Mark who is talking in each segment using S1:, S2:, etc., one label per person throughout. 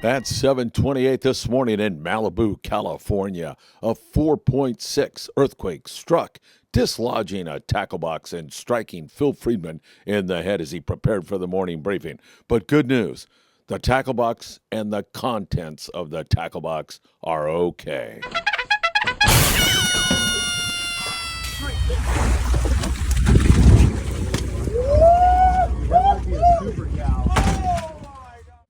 S1: At 7:28 this morning in Malibu, California, a 4.6 earthquake struck, dislodging a tackle box and striking Phil Friedman in the head as he prepared for the morning briefing. But good news, the tackle box and the contents of the tackle box are okay.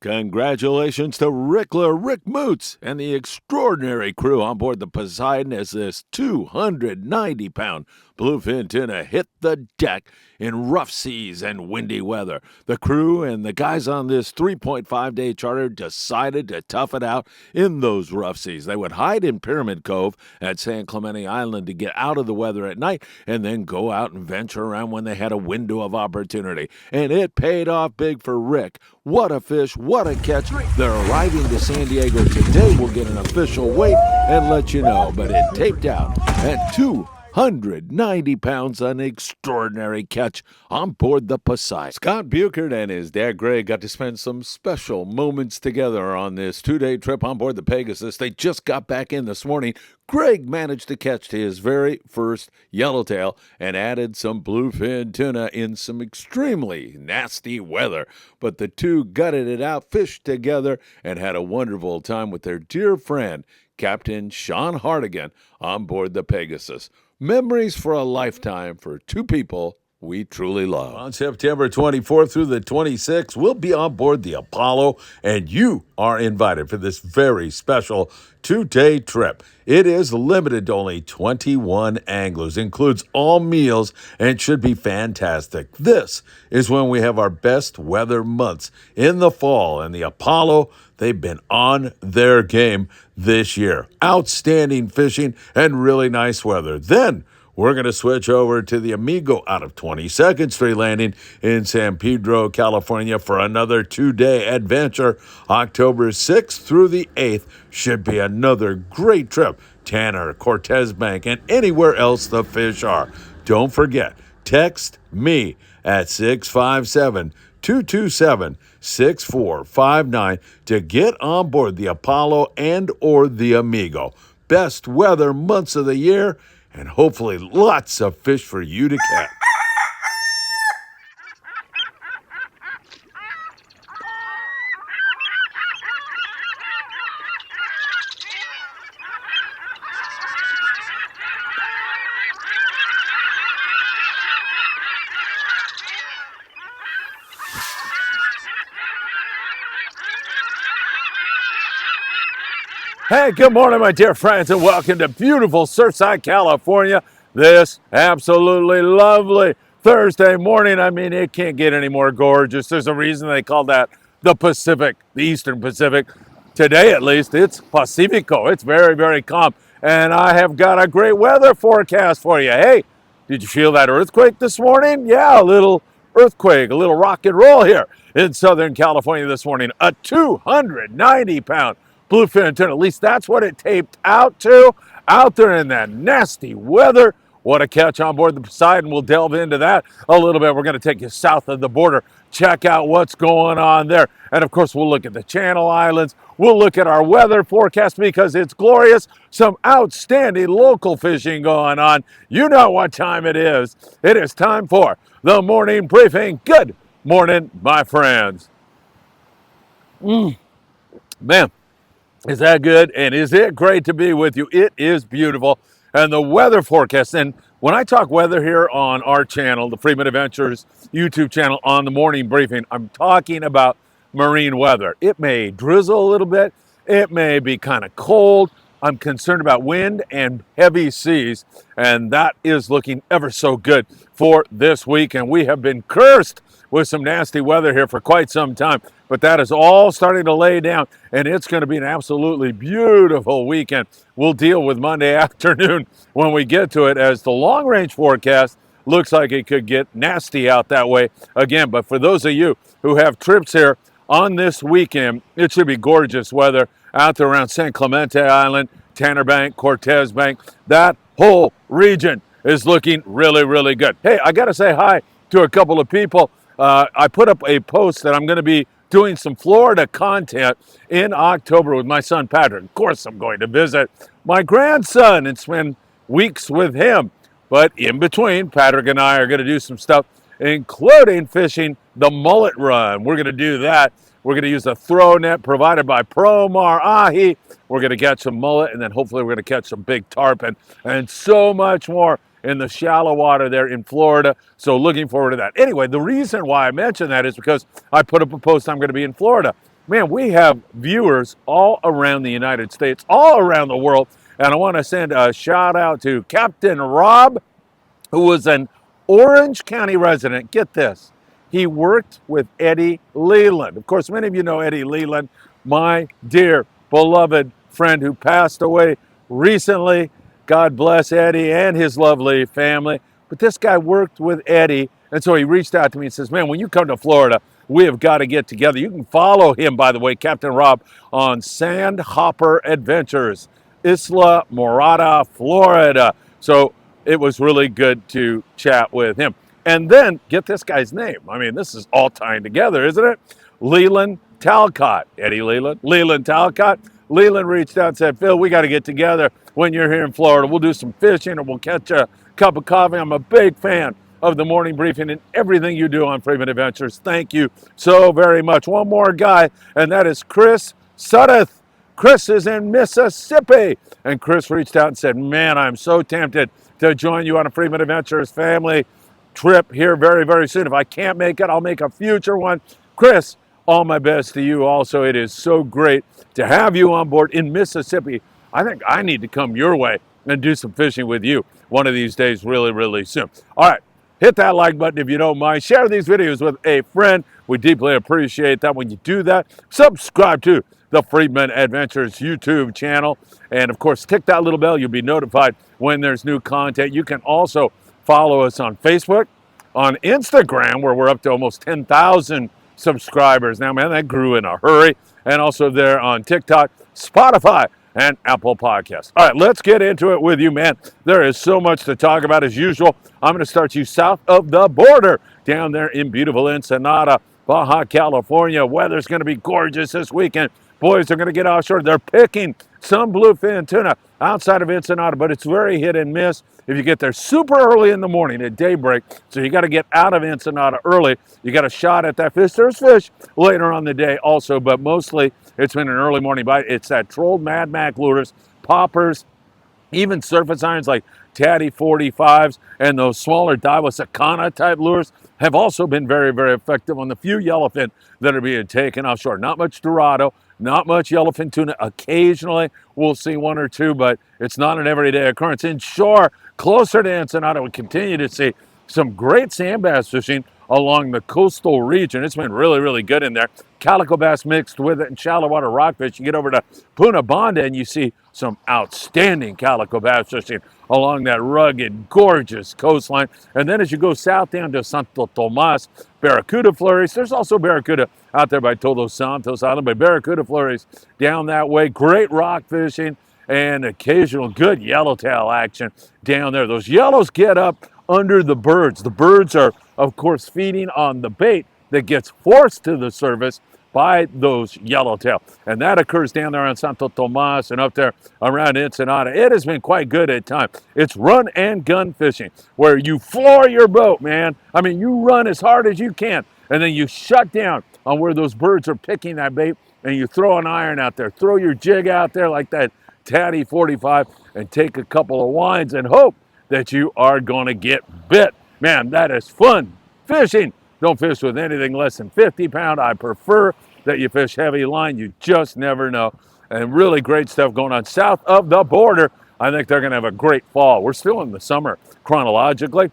S1: Congratulations to Rick Moots, and the extraordinary crew on board the Poseidon as this 290-pound bluefin tuna hit the deck in rough seas and windy weather. The crew and the guys on this 3.5-day charter decided to tough it out in those rough seas. They would hide in Pyramid Cove at San Clemente Island to get out of the weather at night and then go out and venture around when they had a window of opportunity. And it paid off big for Rick. What a fish, what a catch. They're arriving to San Diego today. We'll get an official weight and let you know. But it taped out at 290 pounds, an extraordinary catch on board the Poseidon. Scott Buchert and his dad Greg got to spend some special moments together on this 2-day trip on board the Pegasus. They just got back in this morning. Greg managed to catch his very first yellowtail and added some bluefin tuna in some extremely nasty weather. But the two gutted it out, fished together, and had a wonderful time with their dear friend, Captain Sean Hardigan, on board the Pegasus. Memories for a lifetime for two people we truly love. On September 24th through the 26th, we'll be on board the Apollo, and you are invited for this very special 2-day trip. It is limited to only 21 anglers, includes all meals, and should be fantastic. This is when we have our best weather months in the fall, and the Apollo, they've been on their game this year. Outstanding fishing and really nice weather. Then we're going to switch over to the Amigo out of 22nd Street Landing in San Pedro, California for another 2-day adventure. October 6th through the 8th should be another great trip. Tanner, Cortez Bank, and anywhere else the fish are. Don't forget, text me at 657-227-6459 to get on board the Apollo and or the Amigo. Best weather months of the year, and hopefully lots of fish for you to catch. Hey, good morning, my dear friends, and welcome to beautiful Surfside, California. This absolutely lovely Thursday morning. I mean, it can't get any more gorgeous. There's a reason they call that the Pacific, the Eastern Pacific. Today, at least, it's Pacifico. It's very, very calm. And I have got a great weather forecast for you. Hey, did you feel that earthquake this morning? Yeah, a little earthquake, a little rock and roll here in Southern California this morning. A 290-pound bluefin tuna. At least that's what it taped out to, out there in that nasty weather. What a catch on board the Poseidon. We'll delve into that a little bit. We're going to take you south of the border, check out what's going on there. And of course, we'll look at the Channel Islands. We'll look at our weather forecast because it's glorious. Some outstanding local fishing going on. You know what time it is. It is time for the morning briefing. Good morning, my friends. Man. Is that good? And is it great to be with you? It is beautiful. And the weather forecast, and when I talk weather here on our channel, the Friedman Adventures YouTube channel on the morning briefing, I'm talking about marine weather. It may drizzle a little bit. It may be kind of cold. I'm concerned about wind and heavy seas, and that is looking ever so good for this week. And we have been cursed with some nasty weather here for quite some time, but that is all starting to lay down, and it's going to be an absolutely beautiful weekend. We'll deal with Monday afternoon when we get to it, as the long-range forecast looks like it could get nasty out that way again. But for those of you who have trips here on this weekend, it should be gorgeous weather out there around San Clemente Island, Tanner Bank, Cortez Bank. That whole region is looking really, really good. Hey, I got to say hi to a couple of people. I put up a post that I'm going to be doing some Florida content in October with my son Patrick. Of course, I'm going to visit my grandson and spend weeks with him. But in between, Patrick and I are going to do some stuff, including fishing the mullet run. We're going to do that. We're going to use a throw net provided by Promar Ahi. We're going to catch some mullet, and then hopefully we're going to catch some big tarpon and so much more in the shallow water there in Florida. So looking forward to that. Anyway, the reason why I mention that is because I put up a post I'm going to be in Florida. Man, we have viewers all around the United States, all around the world. And I want to send a shout out to Captain Rob, who was an Orange County resident. Get this. He worked with Eddie Leland. Of course, many of you know Eddie Leland, my dear beloved friend who passed away recently. God bless Eddie and his lovely family. But this guy worked with Eddie, and so he reached out to me and says, man, when you come to Florida, we have got to get together. You can follow him, by the way, Captain Rob, on Sandhopper Adventures, Isla Morada, Florida. So it was really good to chat with him. And then, get this guy's name. I mean, this is all tying together, isn't it? Leland Talcott. Eddie Leland. Leland Talcott. Leland reached out and said, Phil, we got to get together when you're here in Florida. We'll do some fishing and we'll catch a cup of coffee. I'm a big fan of the morning briefing and everything you do on Friedman Adventures. Thank you so very much. One more guy, and that is Chris Suddeth. Chris is in Mississippi. And Chris reached out and said, man, I'm so tempted to join you on a Friedman Adventures family trip here very, very soon. If I can't make it, I'll make a future one. Chris, all my best to you also. It is so great to have you on board in Mississippi. I think I need to come your way and do some fishing with you one of these days really, really soon. All right, hit that like button if you don't mind. Share these videos with a friend. We deeply appreciate that when you do that. Subscribe to the Friedman Adventures YouTube channel. And of course, tick that little bell. You'll be notified when there's new content. You can also follow us on Facebook, on Instagram, where we're up to almost 10,000 subscribers now. Man, that grew in a hurry. And also there on TikTok, Spotify, and Apple Podcasts. All right, let's get into it with you, man. There is so much to talk about as usual. I'm going to start you south of the border, down there in beautiful Ensenada, Baja California. Weather's going to be gorgeous this weekend. Boys are going to get offshore. They're picking some bluefin tuna outside of Ensenada, but it's very hit and miss. If you get there super early in the morning at daybreak, so you got to get out of Ensenada early, you got a shot at that fish. There's fish later on the day also, but mostly it's been an early morning bite. It's that trolled Mad Mac lures, poppers, even surface irons like Tatty 45s and those smaller Daiwa Sakana type lures have also been very, very effective on the few yellowfin that are being taken offshore. Not much Dorado, not much yellowfin tuna. Occasionally we'll see one or two, but it's not an everyday occurrence. Inshore, closer to Ensenada, we continue to see some great sand bass fishing along the coastal region. It's been really, really good in there. Calico bass mixed with it and shallow water rockfish. You get over to Punta Banda and you see some outstanding calico bass fishing along that rugged, gorgeous coastline. And then as you go south down to Santo Tomas, barracuda flurries. There's also barracuda out there by Todos Santos Island, but barracuda flurries down that way. Great rock fishing and occasional good yellowtail action down there. Those yellows get up under the birds. The birds are, of course, feeding on the bait that gets forced to the surface by those yellowtail. And that occurs down there on Santo Tomas and up there around Ensenada. It has been quite good at times. It's run and gun fishing where you floor your boat, man. I mean, you run as hard as you can and then you shut down on where those birds are picking that bait and you throw an iron out there. Throw your jig out there like that Tatty 45 and take a couple of winds and hope that you are going to get bit. Man, that is fun fishing. Don't fish with anything less than 50 pound. I prefer that you fish heavy line. You just never know. And really great stuff going on south of the border. I think they're going to have a great fall. We're still in the summer chronologically.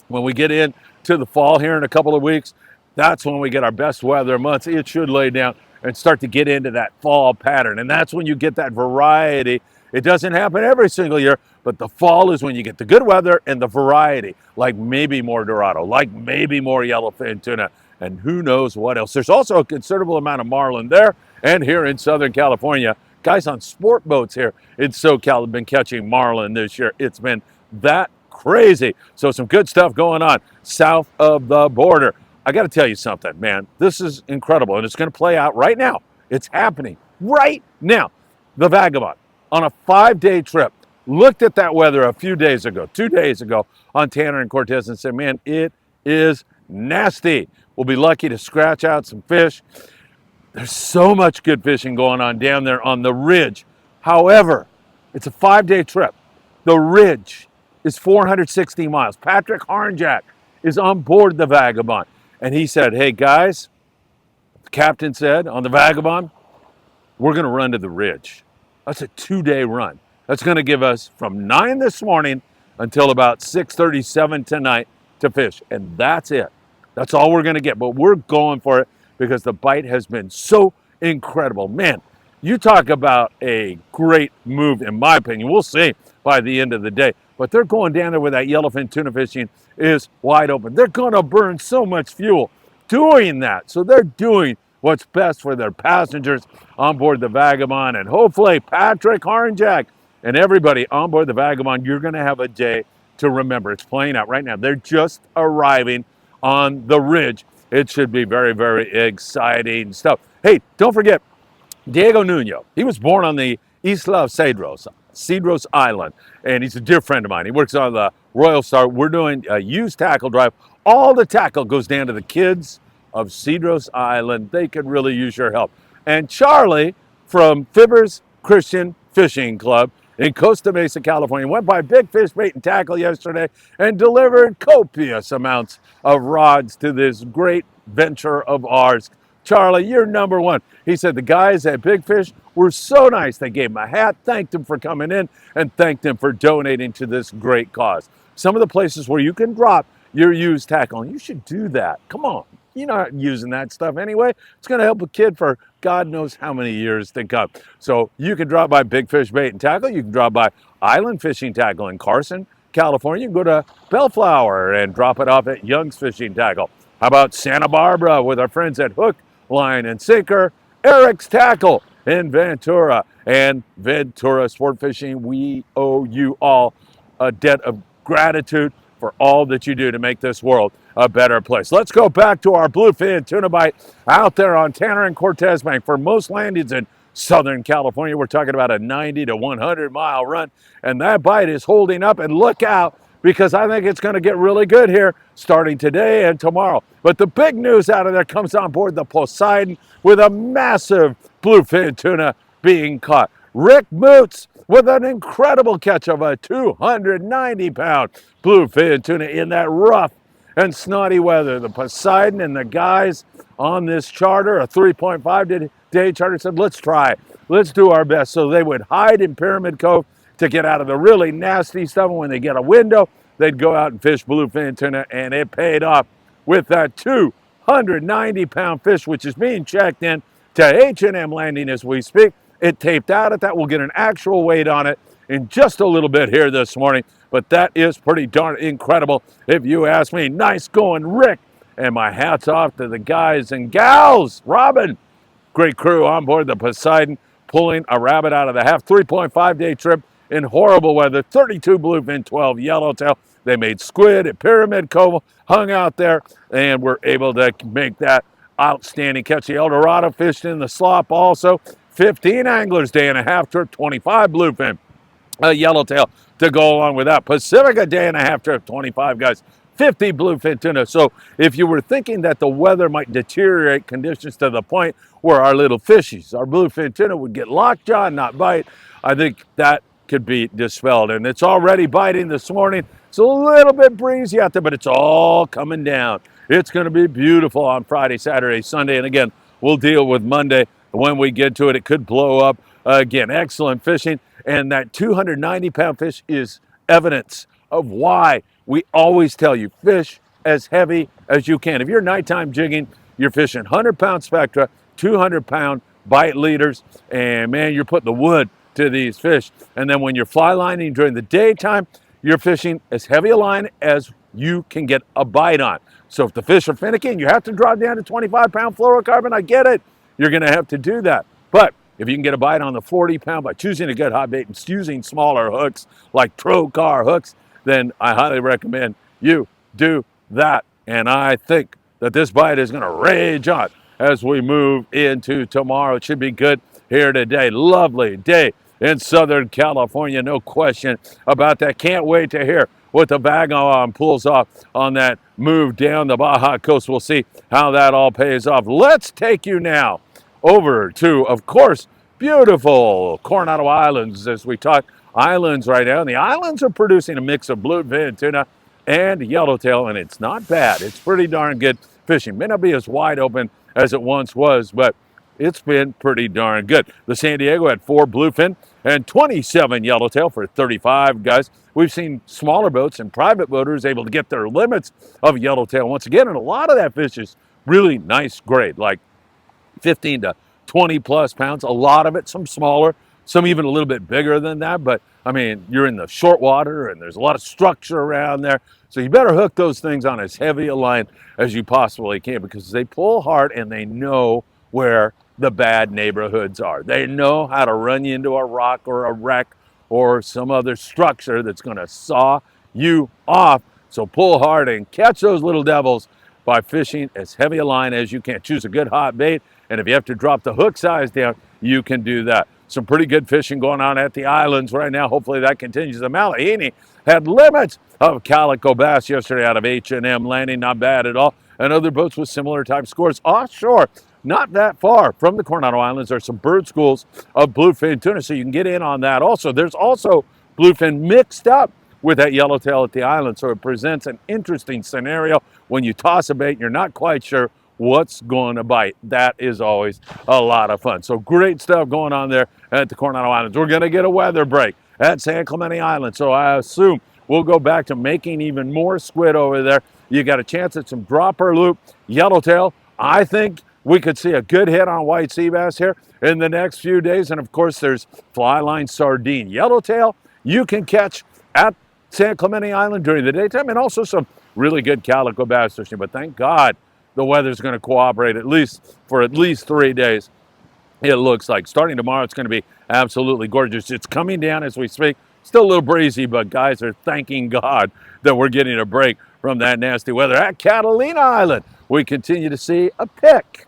S1: When we get into the fall here in a couple of weeks, that's when we get our best weather months. It should lay down and start to get into that fall pattern. And that's when you get that variety. It doesn't happen every single year, but the fall is when you get the good weather and the variety, like maybe more Dorado, like maybe more yellowfin tuna, and who knows what else. There's also a considerable amount of marlin there and here in Southern California. Guys on sport boats here in SoCal have been catching marlin this year. It's been that crazy. So some good stuff going on south of the border.
S2: I got to tell you something, man. This is incredible, and it's going to play out right now. It's happening right now. The Vagabond, on a 5-day trip, looked at that weather a few days ago, 2 days ago, on Tanner and Cortez and said, man, it is nasty. We'll be lucky to scratch out some fish. There's so much good fishing going on down there on the ridge. However, it's a 5-day trip. The ridge is 460 miles. Patrick Harnjack is on board the Vagabond. And he said, hey guys, the captain said on the Vagabond, we're going to run to the ridge. That's a 2-day run. That's going to give us from 9 this morning until about 6:37 tonight to fish. And that's it. That's all we're going to get. But we're going for it because the bite has been so incredible. Man, you talk about a great move, in my opinion. We'll see by the end of the day. But they're going down there with that yellowfin tuna fishing is wide open. They're going to burn so much fuel doing that. So they're doing what's best for their passengers on board the Vagabond. And hopefully Patrick Harnjack and everybody on board the Vagabond, you're going to have a day to remember. It's playing out right now. They're just arriving on the ridge. It should be very, very exciting stuff. Hey, don't forget, Diego Nuno, he was born on the Isla of Cedros Island, and he's a dear friend of mine. He works on the Royal Star. We're doing a used tackle drive. All the tackle goes down to the kids of Cedros Island. They could really use your help. And Charlie from Fibbers Christian Fishing Club in Costa Mesa, California, went by Big Fish Bait and Tackle yesterday and delivered copious amounts of rods to this great venture of ours. Charlie, you're number one. He said the guys at Big Fish were so nice. They gave him a hat, thanked him for coming in, and thanked him for donating to this great cause. Some of the places where you can drop your used tackle, and you should do that. Come on. You're not using that stuff anyway. It's going to help a kid for God knows how many years to come. So you can drop by Big Fish Bait and Tackle. You can drop by Island Fishing Tackle in Carson, California. You can go to Bellflower and drop it off at Young's Fishing Tackle. How about Santa Barbara with our friends at Hook, Line, and Sinker? Eric's Tackle in Ventura. And Ventura Sport Fishing, we owe you all a debt of gratitude for all that you do to make this world a better place. Let's go back to our bluefin tuna bite out there on Tanner and Cortez Bank. For most landings in Southern California, we're talking about a 90 to 100 mile run, and that bite is holding up. And look out, because I think it's going to get really good here starting today and tomorrow. But the big news out of there comes on board the Poseidon with a massive bluefin tuna being caught. Rick Moots with an incredible catch of a 290-pound bluefin tuna in that rough and snotty weather. The Poseidon and the guys on this charter, a 3.5-day charter, said, let's try it. Let's do our best. So they would hide in Pyramid Cove to get out of the really nasty stuff. And when they get a window, they'd go out and fish bluefin tuna, and it paid off with that 290-pound fish, which is being checked in to H&M Landing as we speak. It taped out at that. We'll get an actual weight on it in just a little bit here this morning, but that is pretty darn incredible if you ask me. Nice going, Rick, and my hat's off to the guys and gals. Robin, great crew on board the Poseidon, pulling a rabbit out of the half. 3.5-day trip in horrible weather. 32 bluefin, 12 yellowtail. They made squid at Pyramid Cove, hung out there, and were able to make that outstanding catch. The El Dorado fished in the slop also. 15 anglers, day and a half trip, 25 bluefin, a yellowtail to go along with that. Pacifica, day and a half trip, 25 guys, 50 bluefin tuna. So if you were thinking that the weather might deteriorate conditions to the point where our little fishies, our bluefin tuna, would get lockjaw and not bite, I think that could be dispelled. And it's already biting this morning. It's a little bit breezy out there, but it's all coming down. It's going to be beautiful on Friday, Saturday, Sunday. And again, we'll deal with Monday. When we get to it, it could blow up. Again, excellent fishing. And that 290-pound fish is evidence of why we always tell you, fish as heavy as you can. If you're nighttime jigging, you're fishing 100-pound spectra, 200-pound bite leaders, and man, you're putting the wood to these fish. And then when you're fly lining during the daytime, you're fishing as heavy a line as you can get a bite on. So if the fish are finicky and you have to drop down to 25-pound fluorocarbon, I get it. You're going to have to do that. But if you can get a bite on the 40-pound by choosing a good hot bait and using smaller hooks like Trocar hooks, then I highly recommend you do that. And I think that this bite is going to rage on as we move into tomorrow. It should be good here today. Lovely day in Southern California, no question about that. Can't wait to hear what the Vagabond pulls off on that move down the Baja coast. We'll see how that all pays off. Let's take you now over to, of course, beautiful Coronado Islands as we talk islands right now. And the islands are producing a mix of bluefin tuna and yellowtail, and it's not bad. It's pretty darn good fishing. May not be as wide open as it once was, but it's been pretty darn good. The San Diego had 4 bluefin and 27 yellowtail for 35 guys. We've seen smaller boats and private boaters able to get their limits of yellowtail once again, and a lot of that fish is really nice grade, like 15 to 20 plus pounds. A lot of it, some smaller, some even a little bit bigger than that. But I mean, you're in the short water and there's a lot of structure around there. So you better hook those things on as heavy a line as you possibly can, because they pull hard and they know where the bad neighborhoods are. They know how to run you into a rock or a wreck or some other structure that's going to saw you off. So pull hard and catch those little devils by fishing as heavy a line as you can. Choose a good hot bait, and if you have to drop the hook size down, you can do that. Some pretty good fishing going on at the islands right now. Hopefully that continues. The Malahini had limits of calico bass yesterday out of H&M Landing, not bad at all. And other boats with similar type scores. Offshore, not that far from the Coronado Islands, are some bird schools of bluefin tuna, so you can get in on that also. There's also bluefin mixed up with that yellowtail at the island, so it presents an interesting scenario when you toss a bait and you're not quite sure what's going to bite. That is always a lot of fun. So great stuff going on there at the Coronado Islands. We're going to get a weather break at San Clemente Island, so I assume we'll go back to making even more squid over there. You got a chance at some dropper loop yellowtail. I think we could see a good hit on white sea bass here in the next few days. And of course, there's fly line sardine yellowtail you can catch at San Clemente Island during the daytime, and also some really good calico bass fishing. But thank God the weather's going to cooperate at least for at least 3 days. It looks like starting tomorrow, it's going to be absolutely gorgeous. It's coming down as we speak. Still a little breezy, but guys are thanking God that we're getting a break from that nasty weather. At Catalina Island, we continue to see a pick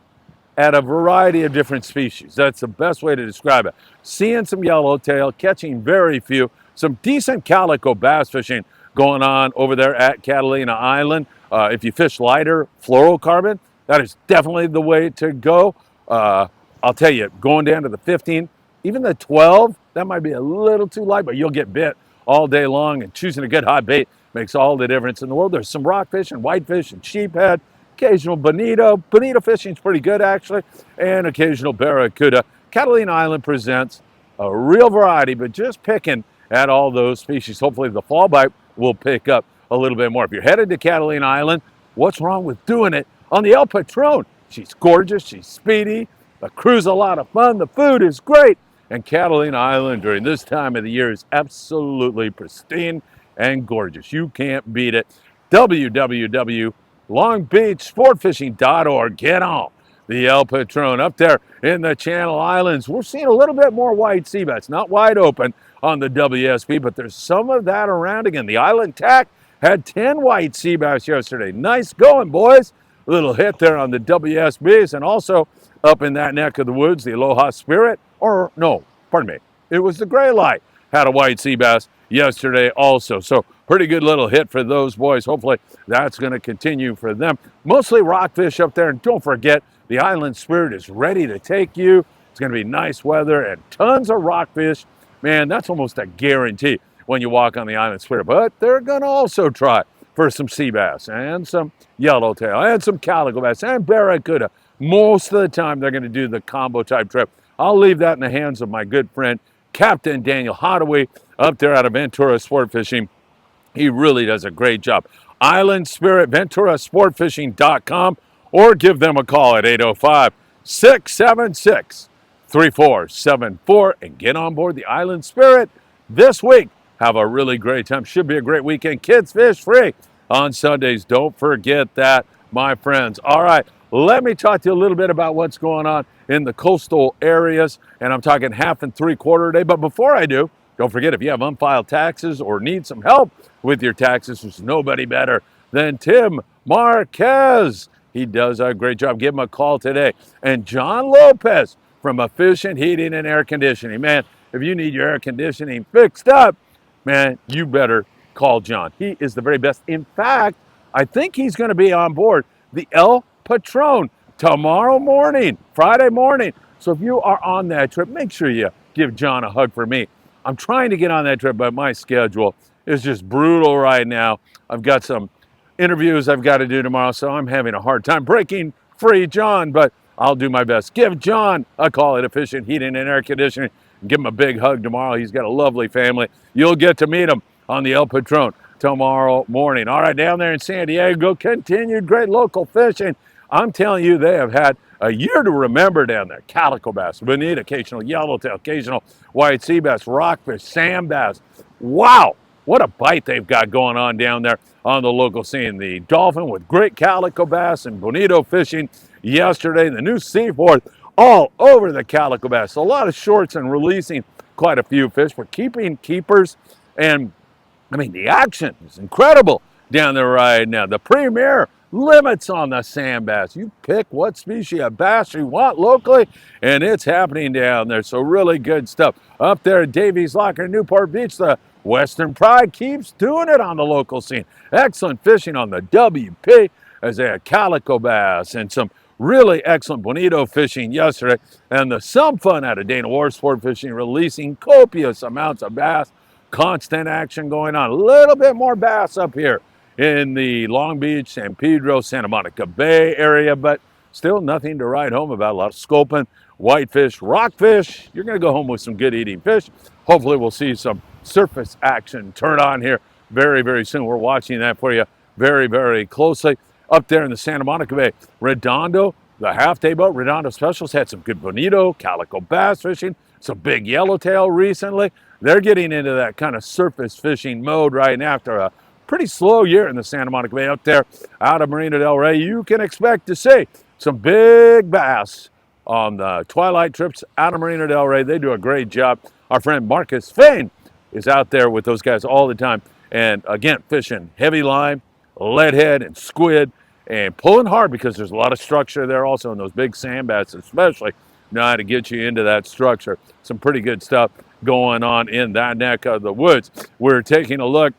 S2: at a variety of different species. That's the best way to describe it. Seeing some yellowtail, catching very few, some decent calico bass fishing going on over there at Catalina Island. If you fish lighter fluorocarbon, that is definitely the way to go. I'll tell you, going down to the 15, even the 12, that might be a little too light, but you'll get bit all day long, and choosing a good hot bait makes all the difference in the world. There's some rockfish and whitefish and sheephead, occasional bonito. Bonito fishing is pretty good, actually, and occasional barracuda. Catalina Island presents a real variety, but just picking at all those species. Hopefully the fall bite will pick up a little bit more. If you're headed to Catalina Island, what's wrong with doing it on the El Patron? She's gorgeous, she's speedy, the crew's a lot of fun, the food is great, and Catalina Island during this time of the year is absolutely pristine and gorgeous. You can't beat it. www.longbeachsportfishing.org. Get on the El Patron up there in the Channel Islands. We're seeing a little bit more white sea bass, not wide open on the WSB, but there's some of that around again. The Island Tack had 10 white sea bass yesterday. Nice going, boys. A little hit there on the WSBs, and also up in that neck of the woods, the Aloha Spirit, or no, pardon me, it was the Gray Light, had a white sea bass yesterday also. So pretty good little hit for those boys. Hopefully that's going to continue for them. Mostly rockfish up there, and don't forget, the Island Spirit is ready to take you. It's going to be nice weather and tons of rockfish. Man, that's almost a guarantee when you walk on the Island Spirit. But they're going to also try for some sea bass and some yellowtail and some calico bass and barracuda. Most of the time, they're going to do the combo type trip. I'll leave that in the hands of my good friend, Captain Daniel Hadaway, up there out of Ventura Sport Fishing. He really does a great job. Island Spirit, VenturaSportFishing.com, or give them a call at 805-676-3474 and get on board the Island Spirit this week. Have a really great time. Should be a great weekend. Kids fish free on Sundays. Don't forget that, my friends. All right, let me talk to you a little bit about what's going on in the coastal areas, and I'm talking half and 3/4 day. But before I do, don't forget, if you have unfiled taxes or need some help with your taxes, there's nobody better than Tim Marquez. He does a great job. Give him a call today. And John Lopez from Efficient Heating and Air Conditioning. Man, if you need your air conditioning fixed up, man, you better call John. He is the very best. In fact, I think he's going to be on board the El Patron tomorrow morning, Friday morning. So if you are on that trip, make sure you give John a hug for me. I'm trying to get on that trip, but my schedule is just brutal right now. I've got some interviews I've got to do tomorrow, so I'm having a hard time breaking free John, but I'll do my best. Give John a call at Efficient Heating and Air Conditioning. Give him a big hug tomorrow. He's got a lovely family. You'll get to meet him on the El Patron tomorrow morning. All right, down there in San Diego, continued great local fishing. I'm telling you, they have had a year to remember down there. Calico bass, bonita, occasional yellowtail, occasional white sea bass, rockfish, sand bass. Wow, what a bite they've got going on down there on the local scene. The dolphin with great calico bass and bonito fishing yesterday. The new seafood all over the calico bass. A lot of shorts and releasing quite a few fish. We're keeping keepers, and I mean, the action is incredible down there right now. The premier limits on the sand bass. You pick what species of bass you want locally, and it's happening down there. So really good stuff. Up there at Davies Lock in Newport Beach, the Western Pride keeps doing it on the local scene. Excellent fishing on the WP as they had calico bass and some really excellent bonito fishing yesterday. And some fun out of Dana War Sport Fishing, releasing copious amounts of bass. Constant action going on. A little bit more bass up here in the Long Beach, San Pedro, Santa Monica Bay area, but still nothing to write home about. A lot of sculpin, whitefish, rockfish. You're going to go home with some good eating fish. Hopefully we'll see some surface action turn on here very, very soon. We're watching that for you very, very closely. Up there in the Santa Monica Bay, Redondo, the half-day boat, Redondo Specials had some good bonito, calico bass fishing, some big yellowtail recently. They're getting into that kind of surface fishing mode right now after a pretty slow year in the Santa Monica Bay. Up there out of Marina del Rey, you can expect to see some big bass on the twilight trips out of Marina del Rey. They do a great job. Our friend Marcus Fain is out there with those guys all the time. And again, fishing heavy line, leadhead, and squid, and pulling hard because there's a lot of structure there also in those big sand bass, especially know how to get you into that structure. Some pretty good stuff going on in that neck of the woods. We're taking a look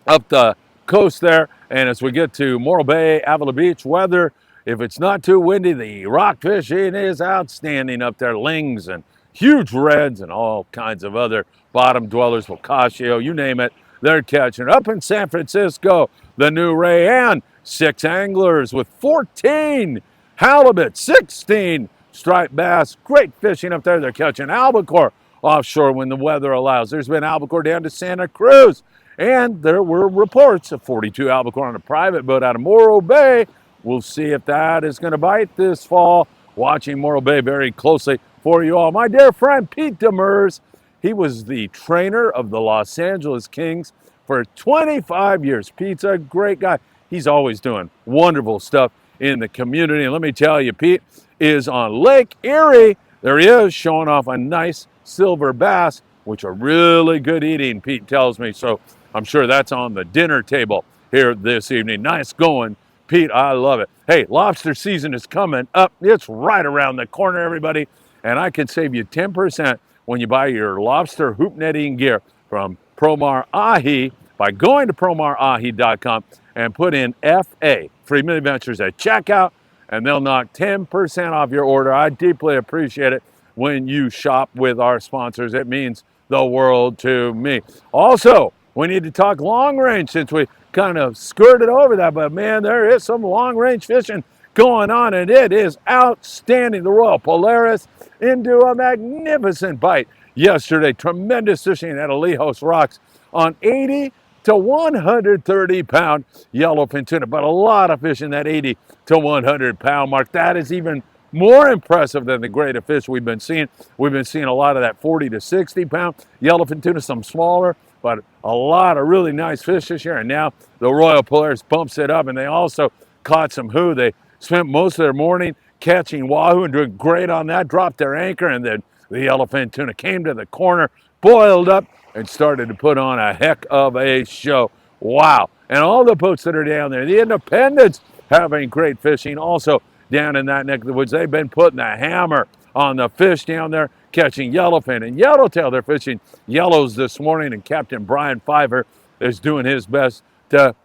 S2: up the coast there, and as we get to Morro Bay, Avila Beach, weather, if it's not too windy, the rock fishing is outstanding up there. Lings and huge reds and all kinds of other bottom dwellers, Boccaccio, you name it, they're catching. Up in San Francisco, the new Rayanne, 6 anglers with 14 halibut, 16 striped bass. Great fishing up there. They're catching albacore offshore when the weather allows. There's been albacore down to Santa Cruz, and there were reports of 42 albacore on a private boat out of Morro Bay. We'll see if that is going to bite this fall. Watching Morro Bay very closely for you all. My dear friend Pete Demers, he was the trainer of the Los Angeles Kings for 25 years. Pete's a great guy. He's always doing wonderful stuff in the community. And let me tell you, Pete is on Lake Erie. There he is, showing off a nice silver bass, which are really good eating, Pete tells me. So I'm sure that's on the dinner table here this evening. Nice going, Pete. I love it. Hey, lobster season is coming up. It's right around the corner, everybody. And I can save you 10% when you buy your lobster hoop netting gear from Promar Ahi by going to promarahi.com and put in FA, Friedman Adventures, at checkout, and they'll knock 10% off your order. I deeply appreciate it when you shop with our sponsors. It means the world to me. Also, we need to talk long range since we kind of skirted over that, but man, there is some long range fishing going on, and it is outstanding. The Royal Polaris into a magnificent bite yesterday. Tremendous fishing at Alejos Rocks on 80 to 130 pound yellowfin tuna, but a lot of fish in that 80 to 100 pound mark. That is even more impressive than the greater fish we've been seeing. We've been seeing a lot of that 40 to 60 pound yellowfin tuna, some smaller, but a lot of really nice fish this year. And now the Royal Polaris bumps it up, and they also caught some who. They spent most of their morning catching wahoo and doing great on that, dropped their anchor, and then the yellowfin tuna came to the corner, boiled up, and started to put on a heck of a show. Wow. And all the boats that are down there, the Independence having great fishing. Also, down in that neck of the woods, they've been putting the hammer on the fish down there, catching yellowfin and yellowtail. They're fishing yellows this morning, and Captain Brian Fiver is doing his best to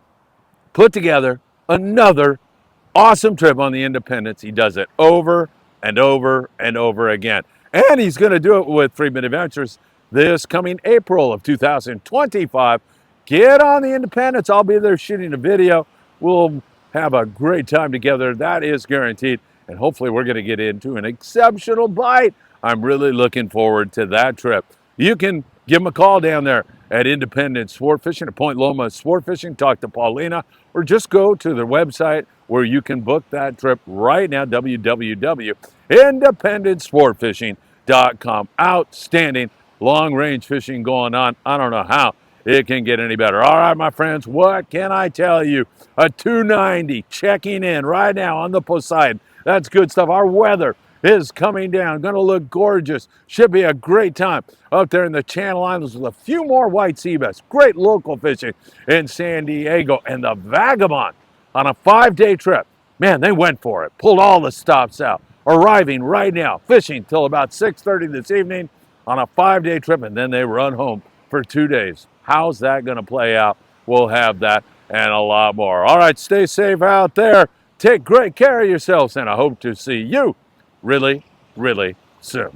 S2: put together another awesome trip on the Independence. He does it over and over and over again. And he's going to do it with Friedman Adventures this coming April of 2025. Get on the Independence. I'll be there shooting a video. We'll have a great time together. That is guaranteed. And hopefully we're going to get into an exceptional bite. I'm really looking forward to that trip. You can give them a call down there at Independence Sport Fishing at Point Loma Sport Fishing. Talk to Paulina, or just go to their website where you can book that trip right now, www.independencesportfishing.com. Outstanding long-range fishing going on. I don't know how it can get any better. All right, my friends, what can I tell you? A 290 checking in right now on the Poseidon. That's good stuff. Our weather is coming down. Going to look gorgeous. Should be a great time up there in the Channel Islands with a few more white sea bass. Great local fishing in San Diego. And the Vagabond on a 5-day trip. Man, they went for it. Pulled all the stops out. Arriving right now. Fishing till about 6:30 this evening on a 5-day trip. And then they run home for 2 days. How's that going to play out? We'll have that and a lot more. All right, stay safe out there. Take great care of yourselves, and I hope to see you really, really soon.